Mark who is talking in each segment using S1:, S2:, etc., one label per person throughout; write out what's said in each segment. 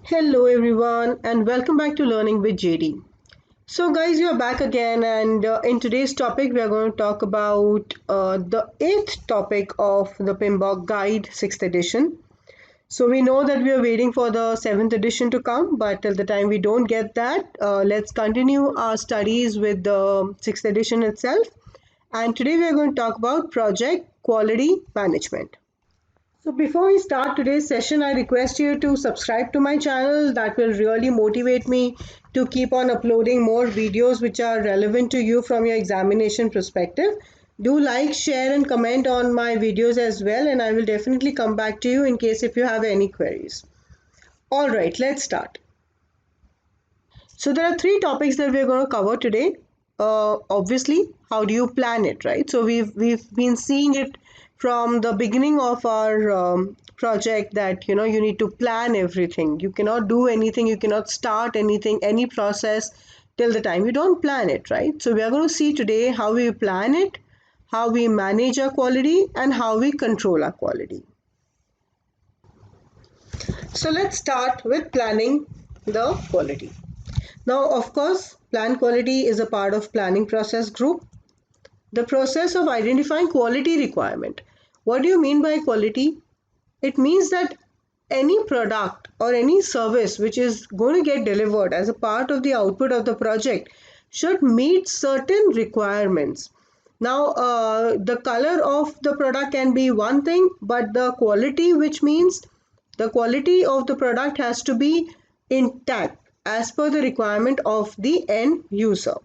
S1: Hello everyone and welcome back to Learning with JD. So guys, you are back again and in today's topic we are going to talk about the eighth topic of the PMBOK Guide 6th edition. So we know that we are waiting for the 7th edition to come, but till the time we don't get that, let's continue our studies with the 6th edition itself. And today we are going to talk about project quality management. So before we start today's session, I request you to subscribe to my channel. That will really motivate me to keep on uploading more videos which are relevant to you from your examination perspective. Do like, share and comment on my videos as well, and I will definitely come back to you in case if you have any queries. All right, let's start. So there are three topics that we're going to cover today. Obviously, how do you plan it, right? So we've been seeing it from the beginning of our project that you need to plan everything. You cannot do anything, you cannot start anything, any process till the time you don't plan it, right? So we are going to see today how we plan it, how we manage our quality, and how we control our quality. So let's start with planning the quality. Now, of course, plan quality is a part of planning process group. The process of identifying quality requirement. What do you mean by quality? It means that any product or any service which is going to get delivered as a part of the output of the project should meet certain requirements. Now, the color of the product can be one thing, but the quality, which means the quality of the product has to be intact as per the requirement of the end user.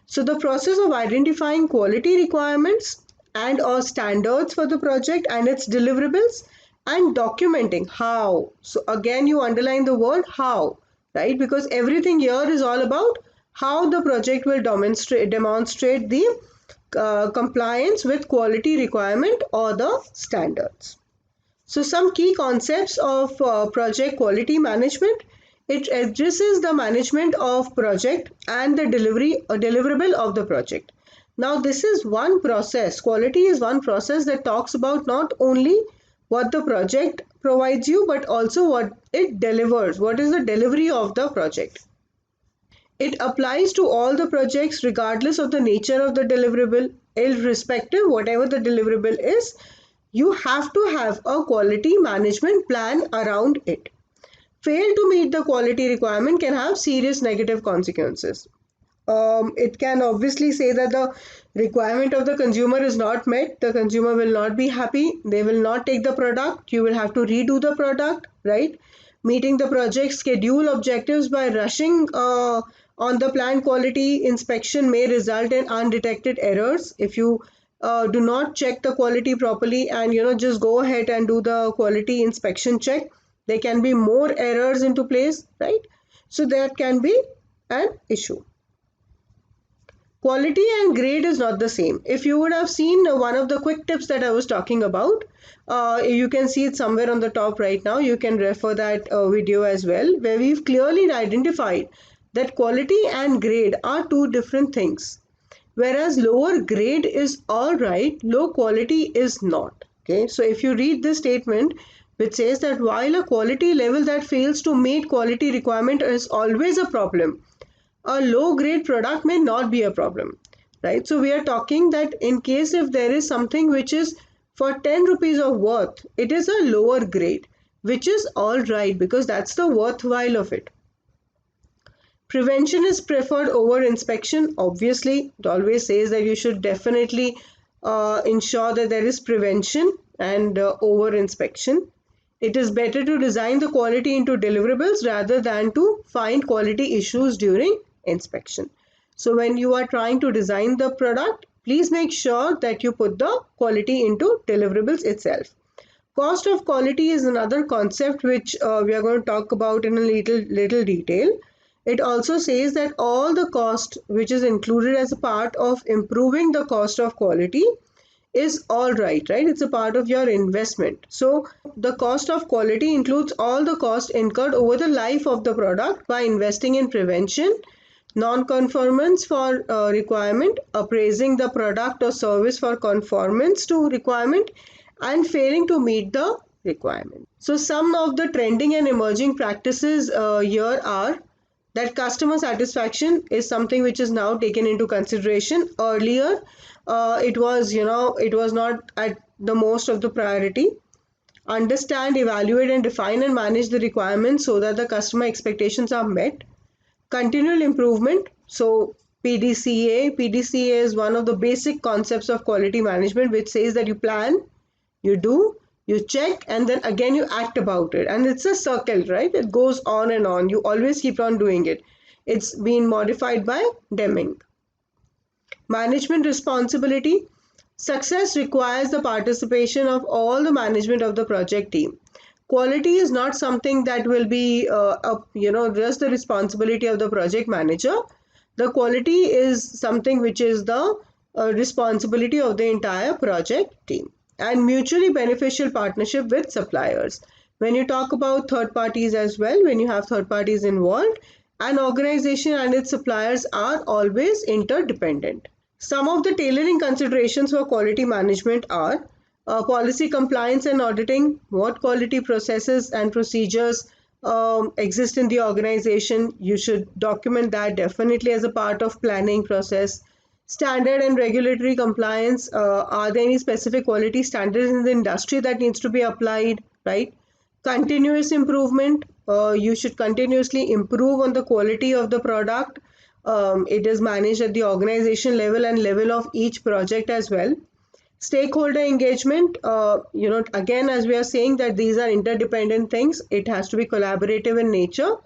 S1: So the process of identifying quality requirements and or standards for the project and its deliverables and documenting how. So again you underline the word how, right? Because everything here is all about how the project will demonstrate the compliance with quality requirement or the standards. So some key concepts of project quality management. It addresses the management of project and the deliverable of the project. Now this is one process. Quality is one process that talks about not only what the project provides you but also what it delivers. What is the delivery of the project? It applies to all the projects regardless of the nature of the deliverable, irrespective whatever the deliverable is. You have to have a quality management plan around it. Fail to meet the quality requirement can have serious negative consequences. It can obviously say that the requirement of the consumer is not met. The consumer will not be happy. They will not take the product. You will have to redo the product, right? Meeting the project schedule objectives by rushing on the plant quality inspection may result in undetected errors. If you do not check the quality properly and just go ahead and do the quality inspection check, there can be more errors into place, right? So that can be an issue. Quality and grade is not the same. If you would have seen one of the quick tips that I was talking about, you can see it somewhere on the top right now. You can refer that video as well, where we've clearly identified that quality and grade are two different things. Whereas lower grade is all right, low quality is not. Okay, so if you read this statement, which says that while a quality level that fails to meet quality requirement is always a problem, a low grade product may not be a problem, right? So we are talking that in case if there is something which is for 10 rupees of worth, it is a lower grade, which is all right because that's the worthwhile of it. Prevention is preferred over inspection. Obviously, it always says that you should definitely ensure that there is prevention and over inspection. It is better to design the quality into deliverables rather than to find quality issues during inspection. So when you are trying to design the product, please make sure that you put the quality into deliverables itself. Cost of quality is another concept which we are going to talk about in a little detail. It also says that all the cost which is included as a part of improving the cost of quality is all right? It's a part of your investment. So the cost of quality includes all the cost incurred over the life of the product by investing in prevention, non-conformance for requirement, appraising the product or service for conformance to requirement, and failing to meet the requirement. So some of the trending and emerging practices here are that customer satisfaction is something which is now taken into consideration. Earlier, it was, it was not at the most of the priority. Understand, evaluate, and define and manage the requirements so that the customer expectations are met. Continual improvement. So PDCA is one of the basic concepts of quality management, which says that you plan, you do, you check, and then again you act about it. And it's a circle, right? It goes on and on. You always keep on doing it. It's been modified by Deming. Management responsibility. Success requires the participation of all the management of the project team. Quality is not something that will be, just the responsibility of the project manager. The quality is something which is the responsibility of the entire project team. And mutually beneficial partnership with suppliers. When you talk about third parties as well, when you have third parties involved, an organization and its suppliers are always interdependent. Some of the tailoring considerations for quality management are policy compliance and auditing, what quality processes and procedures exist in the organization. You should document that definitely as a part of planning process. Standard and regulatory compliance, are there any specific quality standards in the industry that needs to be applied, right? Continuous improvement, you should continuously improve on the quality of the product. It is managed at the organization level and level of each project as well. Stakeholder engagement, again, as we are saying that these are interdependent things, it has to be collaborative in nature,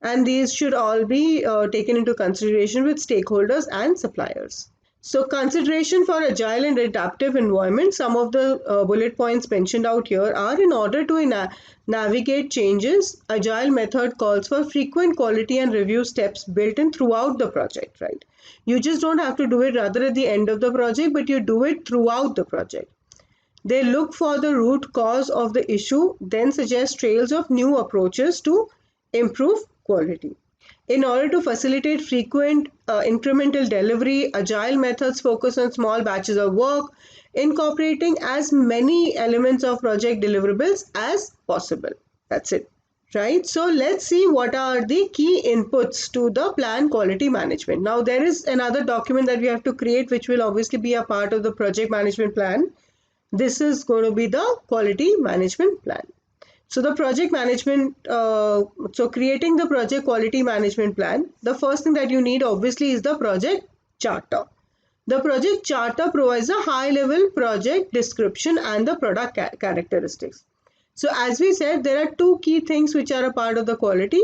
S1: and these should all be taken into consideration with stakeholders and suppliers. So consideration for agile and adaptive environment, some of the bullet points mentioned out here are: in order to navigate changes, agile method calls for frequent quality and review steps built in throughout the project, right? You just don't have to do it rather at the end of the project, but you do it throughout the project. They look for the root cause of the issue, then suggest trails of new approaches to improve quality. In order to facilitate frequent incremental delivery, agile methods focus on small batches of work, incorporating as many elements of project deliverables as possible. That's it, right? So let's see what are the key inputs to the plan quality management. Now there is another document that we have to create, which will obviously be a part of the project management plan. This is going to be the quality management plan. So the project management, so creating the project quality management plan, the first thing that you need obviously is the project charter. The project charter provides a high level project description and the product characteristics. So as we said, there are two key things which are a part of the quality.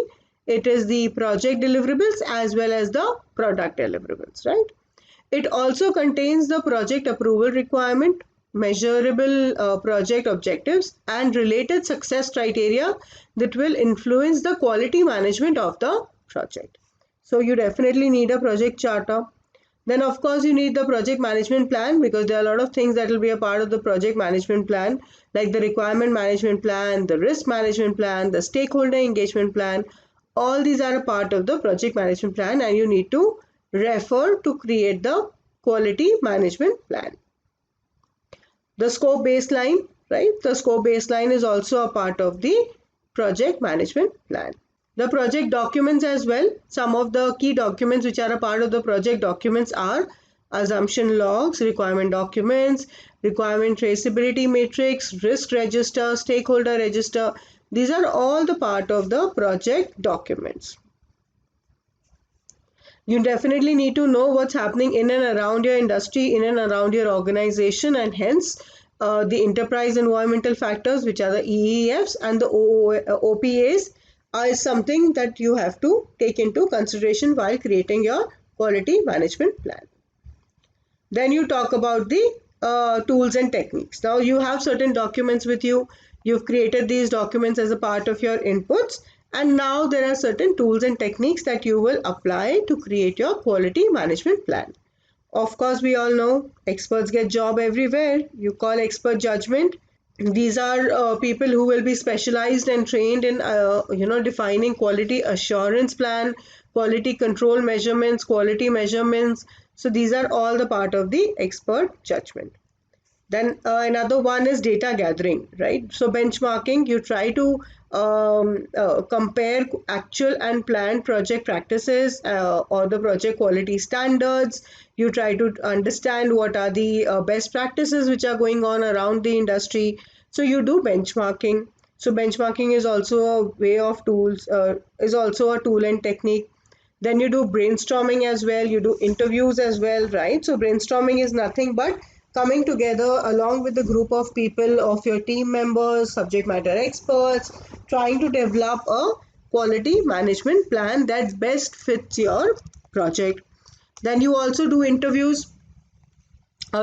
S1: It is the project deliverables as well as the product deliverables, right? It also contains the project approval requirement, measurable project objectives, and related success criteria that will influence the quality management of the project. So you definitely need a project charter. Then of course you need the project management plan, because there are a lot of things that will be a part of the project management plan, like the requirement management plan, the risk management plan, the stakeholder engagement plan. All these are a part of the project management plan, and you need to refer to create the quality management plan. The scope baseline, right? The scope baseline is also a part of the project management plan. The project documents as well. Some of the key documents which are a part of the project documents are assumption logs, requirement documents, requirement traceability matrix, risk register, stakeholder register. These are all the part of the project documents. You definitely need to know what's happening in and around your industry, in and around your organization, and hence the enterprise environmental factors, which are the EEFs and the OPAs, is something that you have to take into consideration while creating your quality management plan. Then you talk about the tools and techniques. Now you have certain documents with you. You've created these documents as a part of your inputs. And now there are certain tools and techniques that you will apply to create your quality management plan. Of course, we all know experts get job everywhere. You call expert judgment. These are people who will be specialized and trained in, defining quality assurance plan, quality control measurements, quality measurements. So these are all the part of the expert judgment. Then another one is data gathering, right? So benchmarking, you try to compare actual and planned project practices or the project quality standards. You try to understand what are the best practices which are going on around the industry. So you do benchmarking. So benchmarking is also a way of tools, is also a tool and technique. Then you do brainstorming as well, you do interviews as well, right? So brainstorming is nothing but coming together along with the group of people of your team members, subject matter experts, trying to develop a quality management plan that best fits your project. Then you also do interviews.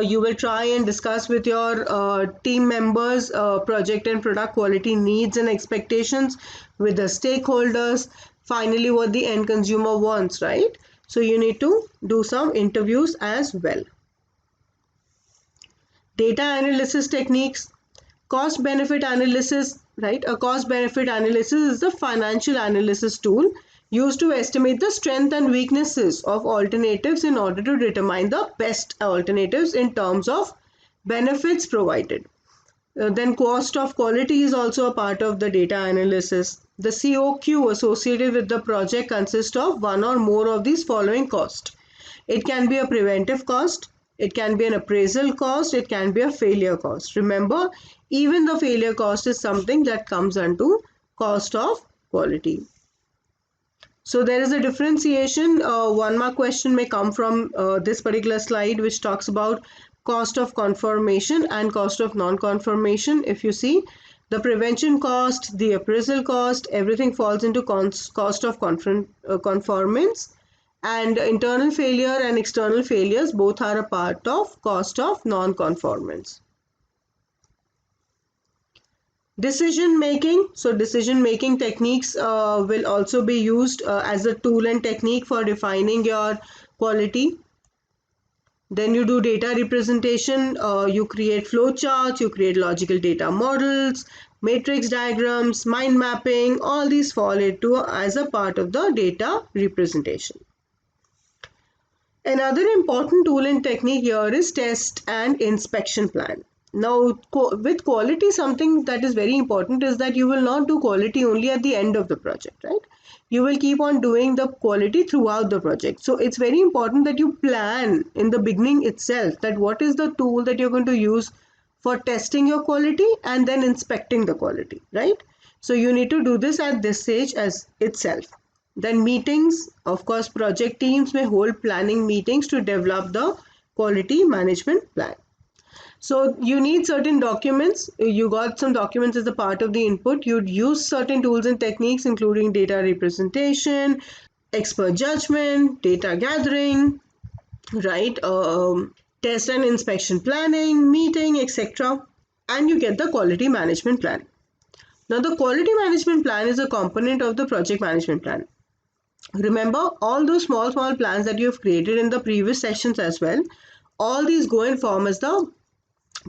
S1: You will try and discuss with your team members project and product quality needs and expectations with the stakeholders, finally what the end consumer wants, right? So you need to do some interviews as well. Data analysis techniques, cost benefit analysis, right? A cost benefit analysis is a financial analysis tool used to estimate the strength and weaknesses of alternatives in order to determine the best alternatives in terms of benefits provided. Then cost of quality is also a part of the data analysis. The COQ associated with the project consists of one or more of these following costs. It can be a preventive cost, it can be an appraisal cost, it can be a failure cost. Remember, even the failure cost is something that comes under cost of quality. So there is a differentiation. One mark question may come from this particular slide, which talks about cost of conformation and cost of non-conformation. If you see, the prevention cost, the appraisal cost, everything falls into cost of conformance, and internal failure and external failures both are a part of cost of non-conformance. Decision making. So decision making techniques will also be used as a tool and technique for defining your quality. Then you do data representation, you create flowcharts, you create logical data models, matrix diagrams, mind mapping, all these fall into as a part of the data representation. Another important tool and technique here is test and inspection plan. Now, with quality, something that is very important is that you will not do quality only at the end of the project, right? You will keep on doing the quality throughout the project. So it's very important that you plan in the beginning itself that what is the tool that you're going to use for testing your quality and then inspecting the quality, right? So you need to do this at this stage as itself. Then meetings, of course, project teams may hold planning meetings to develop the quality management plan. So you need certain documents. You got some documents as a part of the input. You'd use certain tools and techniques, including data representation, expert judgment, data gathering, right? Test and inspection planning, meeting, etc. And you get the quality management plan. Now, the quality management plan is a component of the project management plan. Remember all those small plans that you have created in the previous sessions as well. All these go and form as the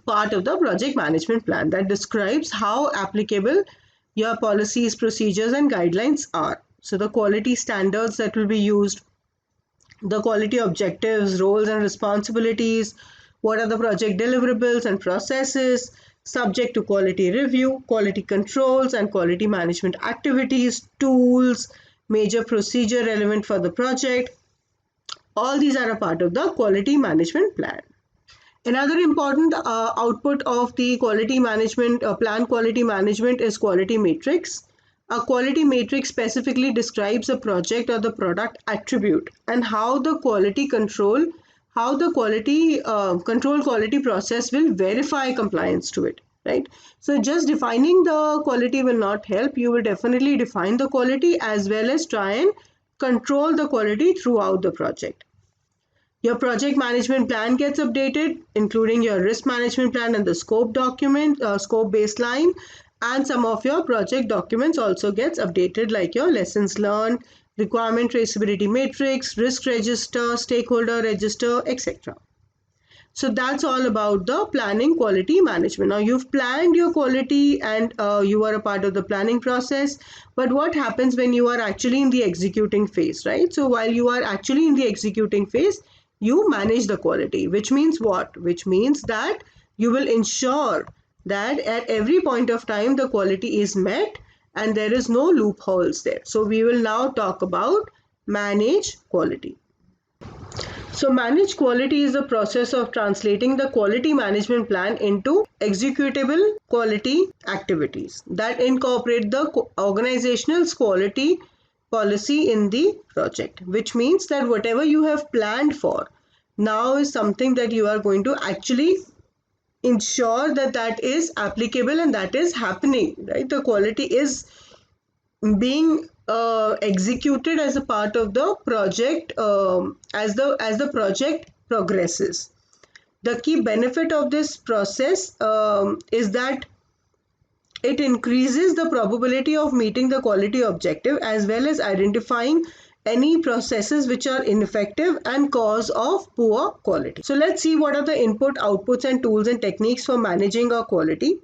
S1: part of the project management plan that describes how applicable your policies, procedures and guidelines are. So the quality standards that will be used, the quality objectives, roles and responsibilities, what are the project deliverables and processes, subject to quality review, quality controls and quality management activities, tools, major procedure relevant for the project. All these are a part of the quality management plan. Another important output of the quality management plan quality management is quality matrix. A quality matrix specifically describes a project or the product attribute and how the quality control quality process will verify compliance to it, right? So just defining the quality will not help. You will definitely define the quality as well as try and control the quality throughout the project. Your project management plan gets updated, including your risk management plan and the scope document, scope baseline, and some of your project documents also gets updated, like your lessons learned, requirement traceability matrix, risk register, stakeholder register, etc. So that's all about the planning quality management. Now you've planned your quality and you are a part of the planning process. But what happens when you are actually in the executing phase, right? So while you are actually in the executing phase, you manage the quality, which means what? Which means that you will ensure that at every point of time the quality is met and there is no loopholes there. So we will now talk about manage quality. So manage quality is the process of translating the quality management plan into executable quality activities that incorporate the organizational quality policy in the project, which means that whatever you have planned for now is something that you are going to actually ensure that that is applicable and that is happening, right? The quality is being executed as a part of the project, as the project progresses. The key benefit of this process is that it increases the probability of meeting the quality objective as well as identifying any processes which are ineffective and cause of poor quality. So let's see what are the input, outputs and tools and techniques for managing our quality.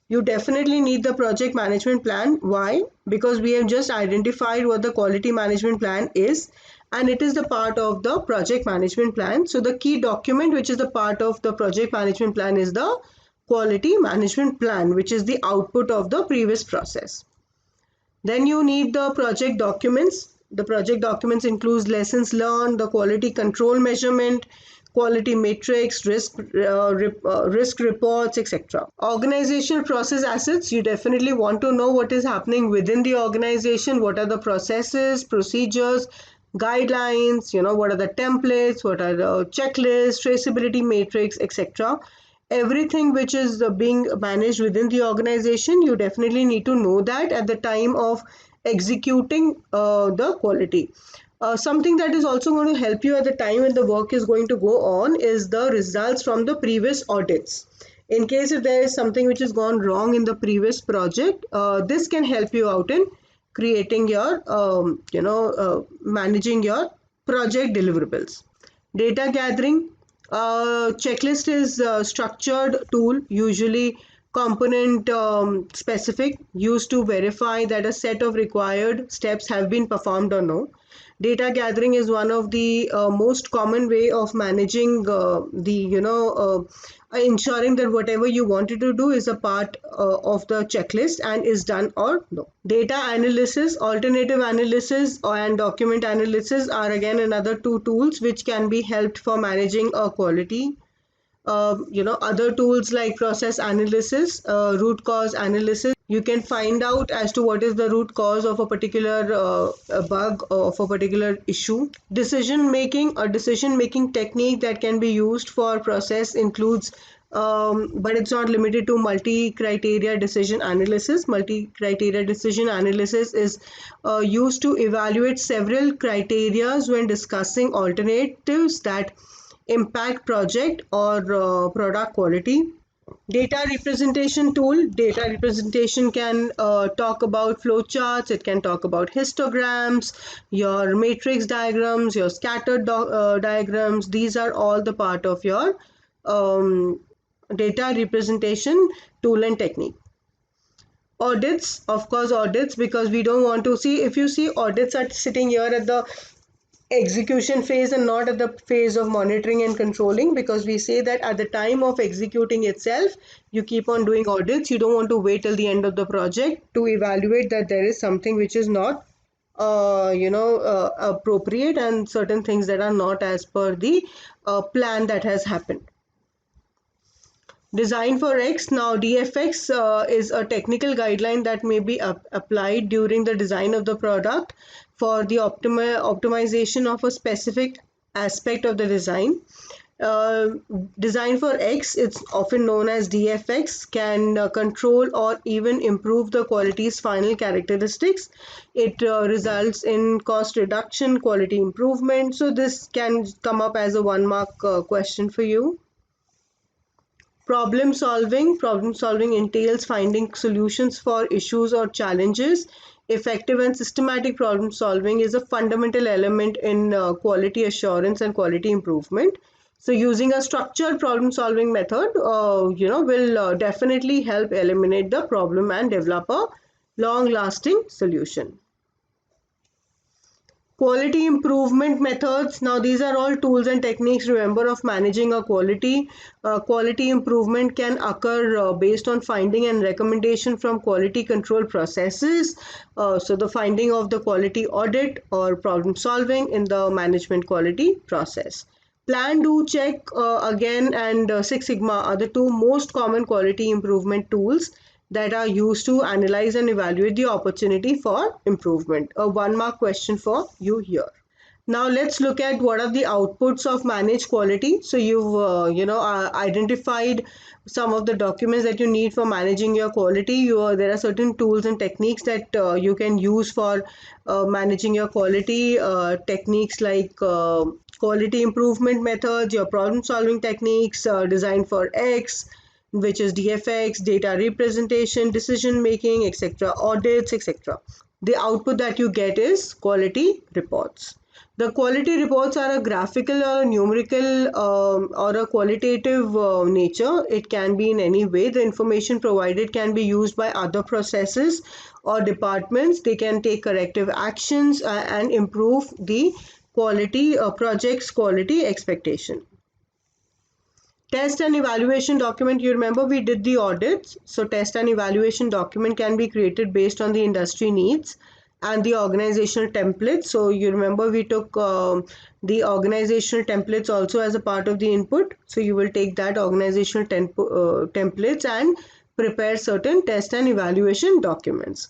S1: You definitely need the project management plan. Why? Because we have just identified what the quality management plan is, and it is the part of the project management plan. So the key document which is the part of the project management plan is the quality management plan, which is the output of the previous process. Then you need the project documents. The project documents includes lessons learned, the quality control measurement, quality matrix, risk reports, etc. Organizational process assets. You definitely want to know what is happening within the organization. What are the processes, procedures, guidelines, what are the templates, what are the checklists, traceability matrix, etc. Everything which is being managed within the organization, you definitely need to know that at the time of executing the quality. Something that is also going to help you at the time when the work is going to go on is the results from the previous audits. In case if there is something which has gone wrong in the previous project, this can help you out in creating your, managing your project deliverables. Data gathering. Checklist is a structured tool, usually component specific, used to verify that a set of required steps have been performed or no. Data gathering is one of the most common way of managing ensuring that whatever you wanted to do is a part of the checklist and is done or no. Data analysis, alternative analysis and document analysis are again another two tools which can be helped for managing a quality. Other tools like process analysis, root cause analysis. You can find out as to what is the root cause of a particular bug or of a particular issue. Decision making, a decision making technique that can be used for process includes but it's not limited to multi-criteria decision analysis. Multi-criteria decision analysis is used to evaluate several criteria when discussing alternatives that impact project or product quality. Data representation tool. Data representation can talk about flowcharts, it can talk about histograms, your matrix diagrams, your scattered diagrams. These are all the part of your data representation tool and technique. Audits, of course, audits, because we don't want to see, if you see audits are sitting here at the execution phase and not at the phase of monitoring and controlling, because we say that at the time of executing itself you keep on doing audits. You don't want to wait till the end of the project to evaluate that there is something which is not appropriate and certain things that are not as per the plan that has happened. Design for X. Now DFX is a technical guideline that may be applied during the design of the product for the optimization of a specific aspect of the design. Design for X, it's often known as DFX, can control or even improve the quality's final characteristics. It results in cost reduction, quality improvement. So this can come up as a 1-mark question for you. Problem solving. Problem solving entails finding solutions for issues or challenges. Effective and systematic problem solving is a fundamental element in quality assurance and quality improvement. So using a structured problem solving method, will definitely help eliminate the problem and develop a long lasting solution. Quality improvement methods. Now these are all tools and techniques, remember, of managing a quality. Quality improvement can occur based on finding and recommendation from quality control processes. So the finding of the quality audit or problem solving in the management quality process. Plan, do, check, again, and Six Sigma are the two most common quality improvement tools that are used to analyze and evaluate the opportunity for improvement. A 1 mark question for you here. Now let's look at what are the outputs of managed quality. So you've identified some of the documents that you need for managing your quality. There are certain tools and techniques that you can use for managing your quality. Techniques like quality improvement methods, your problem solving techniques, design for X, which is DFX, data representation, decision making, etc., audits, etc. The output that you get is quality reports. The quality reports are a graphical or a numerical or a qualitative nature. It can be in any way. The information provided can be used by other processes or departments. They can take corrective actions and improve the quality project's quality expectation. Test and evaluation document. You remember we did the audits. So test and evaluation document can be created based on the industry needs and the organizational templates. So you remember we took the organizational templates also as a part of the input. So you will take that organizational templates and prepare certain test and evaluation documents.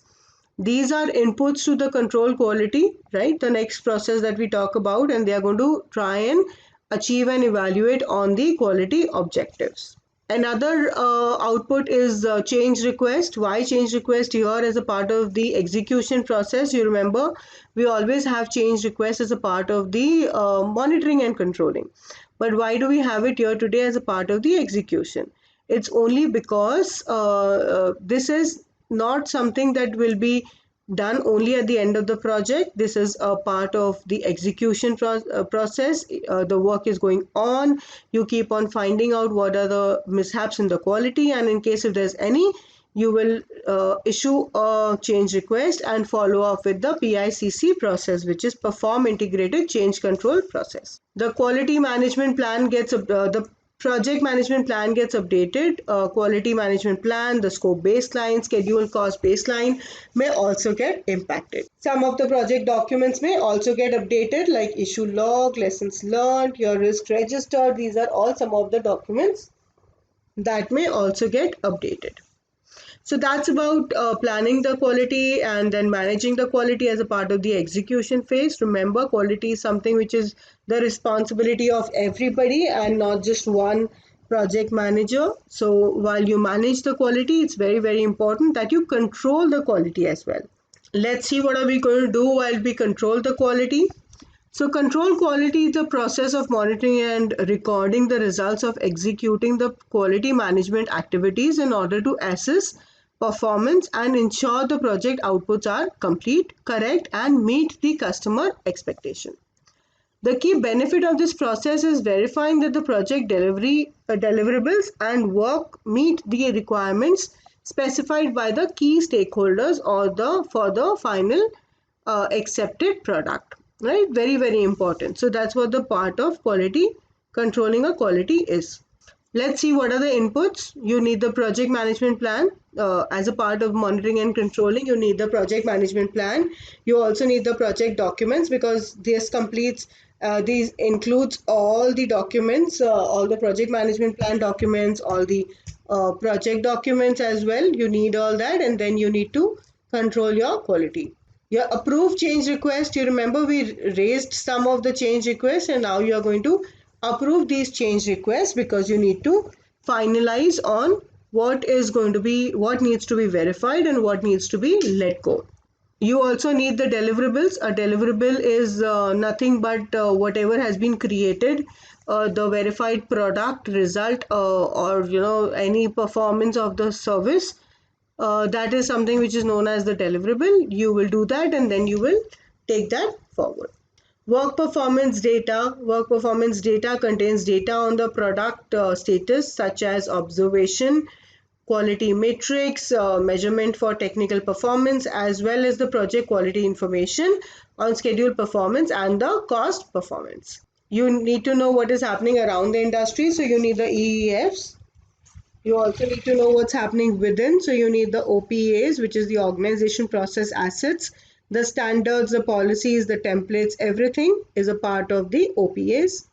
S1: These are inputs to the control quality, right? The next process that we talk about, and they are going to try and achieve and evaluate on the quality objectives. Another output is change request. Why change request here as a part of the execution process? You remember we always have change request as a part of the monitoring and controlling. But why do we have it here today as a part of the execution? It's only because this is not something that will be done only at the end of the project. This is a part of the execution process. The work is going on. You keep on finding out what are the mishaps in the quality, and in case if there's any, you will issue a change request and follow up with the PICC process, which is Perform Integrated Change Control process. The quality management plan gets the project management plan gets updated. Quality management plan, the scope baseline, schedule cost baseline may also get impacted. Some of the project documents may also get updated, like issue log, lessons learned, your risk register. These are all some of the documents that may also get updated. So that's about planning the quality and then managing the quality as a part of the execution phase. Remember, quality is something which is the responsibility of everybody and not just one project manager. So while you manage the quality, it's very, very important that you control the quality as well. Let's see what are we going to do while we control the quality. So control quality is the process of monitoring and recording the results of executing the quality management activities in order to assess performance and ensure the project outputs are complete, correct, and meet the customer expectation. The key benefit of this process is verifying that the project deliverables and work meet the requirements specified by the key stakeholders or for the final accepted product. Right? Very, very important. So that's what the part of quality, controlling a quality is. Let's see what are the inputs. You need the project management plan. As a part of monitoring and controlling, you need the project management plan. You also need the project documents, because this completes, these includes all the documents, all the project management plan documents, all the project documents as well. You need all that, and then you need to control your quality. Your approved change request, you remember we raised some of the change requests, and now you are going to approve these change requests, because you need to finalize on what needs to be verified and what needs to be let go. You also need the deliverables. A deliverable is nothing but whatever has been created, the verified product, result, or any performance of the service. That is something which is known as the deliverable. You will do that, and then you will take that forward. Work performance data. Work performance data contains data on the product status, such as observation, quality matrix, measurement for technical performance, as well as the project quality information on schedule performance and the cost performance. You need to know what is happening around the industry, so you need the EEFs. You also need to know what's happening within, so you need the OPAs, which is the organization process assets. The standards, the policies, the templates, everything is a part of the OPAs.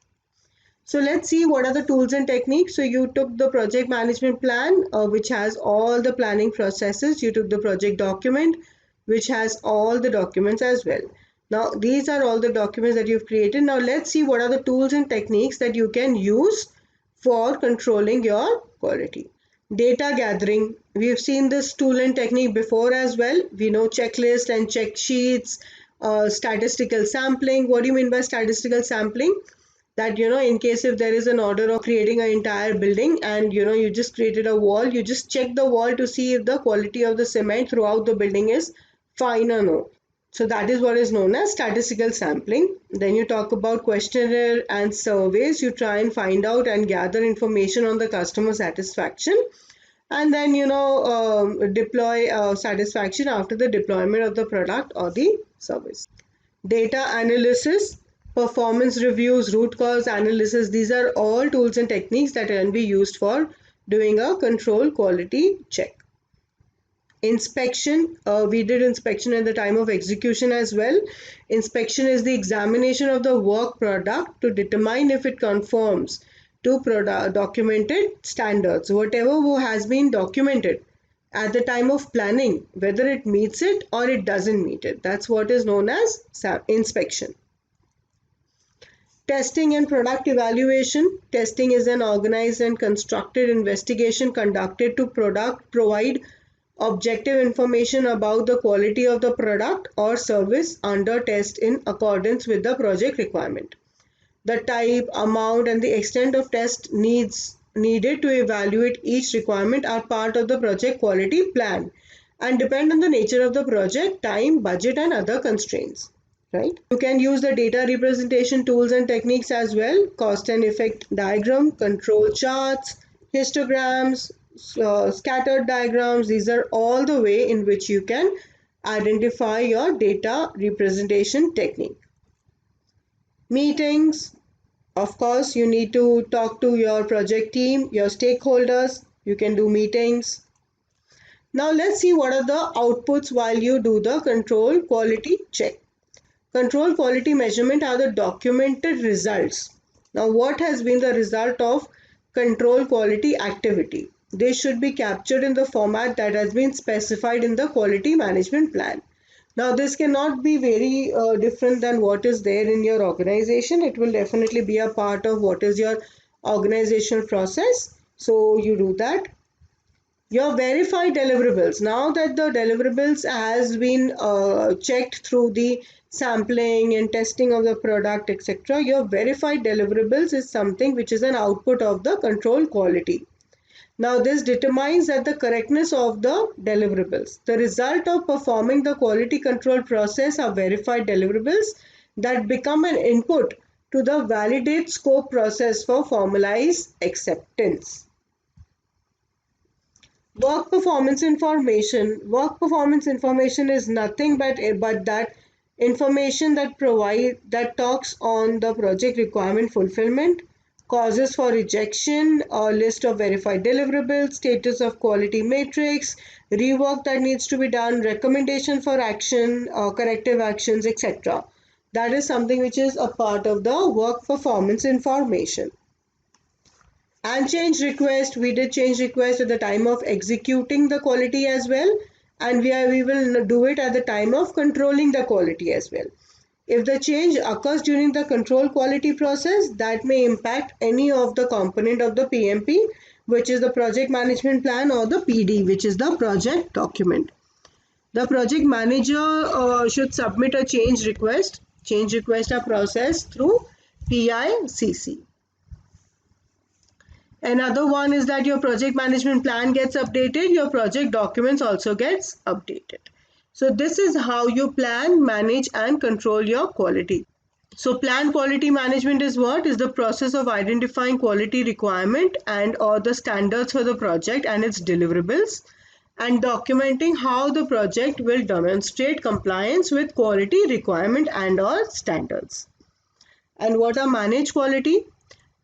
S1: So let's see what are the tools and techniques. So you took the project management plan, which has all the planning processes. You took the project document, which has all the documents as well. Now these are all the documents that you've created. Now let's see what are the tools and techniques that you can use for controlling your quality. Data gathering. We've seen this tool and technique before as well. We know checklist and check sheets, statistical sampling. What do you mean by statistical sampling? That, in case if there is an order of creating an entire building and you just created a wall, you just check the wall to see if the quality of the cement throughout the building is fine or no. So that is what is known as statistical sampling. Then you talk about questionnaire and surveys. You try and find out and gather information on the customer satisfaction, and then deploy satisfaction after the deployment of the product or the service. Data analysis, performance reviews, root cause analysis, these are all tools and techniques that can be used for doing a control quality check. Inspection, we did inspection at the time of execution as well. Inspection is the examination of the work product to determine if it conforms to documented standards. Whatever has been documented at the time of planning, whether it meets it or it doesn't meet it. That's what is known as inspection. Testing and product evaluation. Testing is an organized and constructed investigation conducted to provide objective information about the quality of the product or service under test in accordance with the project requirement. The type, amount, and the extent of test needed to evaluate each requirement are part of the project quality plan and depend on the nature of the project, time, budget, and other constraints. Right? You can use the data representation tools and techniques as well. Cost and effect diagram, control charts, histograms, scattered diagrams. These are all the way in which you can identify your data representation technique. Meetings. Of course, you need to talk to your project team, your stakeholders. You can do meetings. Now let's see what are the outputs while you do the control quality check. Control quality measurement are the documented results. Now what has been the result of control quality activity? They should be captured in the format that has been specified in the quality management plan. Now this cannot be very different than what is there in your organization. It will definitely be a part of what is your organizational process. So you do that. Your verified deliverables. Now that the deliverables has been checked through the sampling and testing of the product, etc., your verified deliverables is something which is an output of the control quality. Now this determines that the correctness of the deliverables. The result of performing the quality control process are verified deliverables that become an input to the validate scope process for formalized acceptance. Work performance information. Work performance information is nothing but that information that talks on the project requirement fulfillment, causes for rejection, a list of verified deliverables, status of quality matrix, rework that needs to be done, recommendation for action, corrective actions, etc. That is something which is a part of the work performance information. And change request, we did change request at the time of executing the quality as well, and we will do it at the time of controlling the quality as well. If the change occurs during the control quality process, that may impact any of the component of the PMP, which is the project management plan, or the PD, which is the project document. The project manager should submit a change request. Change requests are processed through PICC. Another one is that your project management plan gets updated, your project documents also gets updated. So this is how you plan, manage and control your quality. So plan quality management is what? Is the process of identifying quality requirement and or the standards for the project and its deliverables, and documenting how the project will demonstrate compliance with quality requirement and or standards. And what are managed quality?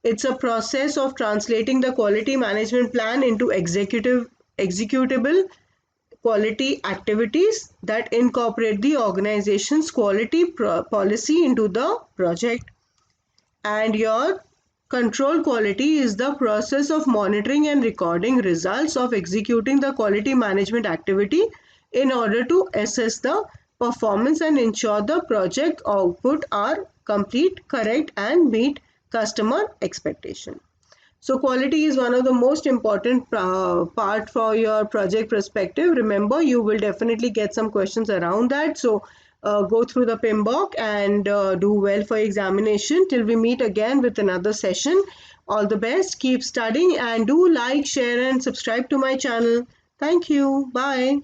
S1: It's a process of translating the quality management plan into executable quality activities that incorporate the organization's quality policy into the project. And your control quality is the process of monitoring and recording results of executing the quality management activity in order to assess the performance and ensure the project output are complete, correct, and meet customer expectation. So quality is one of the most important part for your project perspective. Remember, you will definitely get some questions around that. So go through the PMBOK and do well for examination. Till we meet again with another session. All the best. Keep studying and do like, share and subscribe to my channel. Thank you. Bye.